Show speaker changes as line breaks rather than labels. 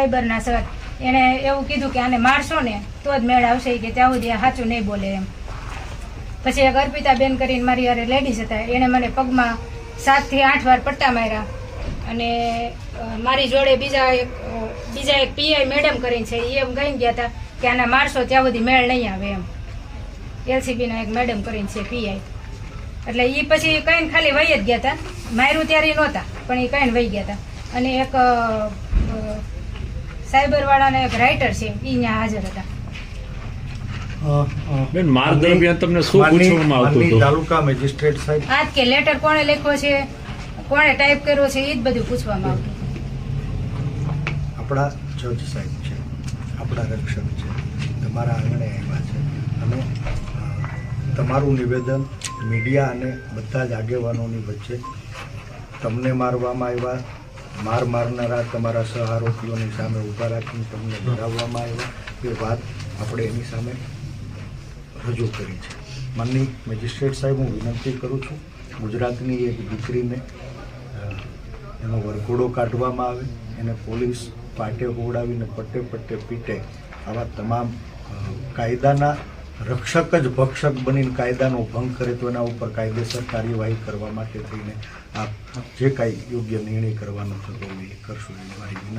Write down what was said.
સાયબરના sir એને એવું કીધું કે આને મારશો ને તો જ મેળ આવશે કે ત્યાં સુધી આ સાચું નહીં બોલે એમ. પછી એક અર્પિતાબેન કરીને મારી યારે લેડીઝ હતા, એને મને પગમાં 7 થી 8 વાર પટ્ટા માર્યા અને મારી જોડે બીજા એક પીઆઈ મેડમ કરીને છે એ એમ કહી ગયા હતા કે આને મારશો ત્યાં સુધી મેળ નહીં આવે એમ. એલસીબીના એક મેડમ કરીને છે પીઆઈ. એટલે એ પછી કઈને ખાલી વહી જ ગયા હતા, માર્યું ત્યારે નહોતા પણ એ કઈને વહી ગયા હતા. અને એક સાયબર વાળાના એક રાઇટર છે એ અહીંયા હાજર હતા.
બેન, માર દરમિયાન તમને શું પૂછવામાં આવતું હતું?
તાલુકા મેજિસ્ટ્રેટ સાહેબ
આજ કે લેટર કોણે લખ્યો છે, કોણે ટાઈપ કર્યો છે, એ જ બધું પૂછવામાં આવતું.
આપણા જજ સાહેબ છે, આપણા રક્ષક છે, તમારા આંગણે આવ્યા છે અને તમારું નિવેદન મીડિયા અને બધા જ આગેવાનોની વચ્ચે તમને મારવામાં આવ્યા, મારનારા તમારા સહારોપીઓની સામે ઊભા રાખીને તમને ડરાવવામાં આવ્યા, એ વાત આપણે એની સામે રજૂ કરી છે. માનની મેજિસ્ટ્રેટ સાહેબ, હું વિનંતી કરું છું ગુજરાતની એક દીકરીને એનો વરઘોડો કાઢવામાં આવે, એને પોલીસ પાટે હોવડાવીને પટ્ટે પીટે, આવા તમામ કાયદાના રક્ષક જ ભક્ષક બનીને કાયદાનો ભંગ કરે તો એના ઉપર કાયદેસર કાર્યવાહી કરવા માટે થઈને આપ જે કાંઈ યોગ્ય નિર્ણય કરવાનો થતો હોય એ કરશો એવી મારી વિનંતી.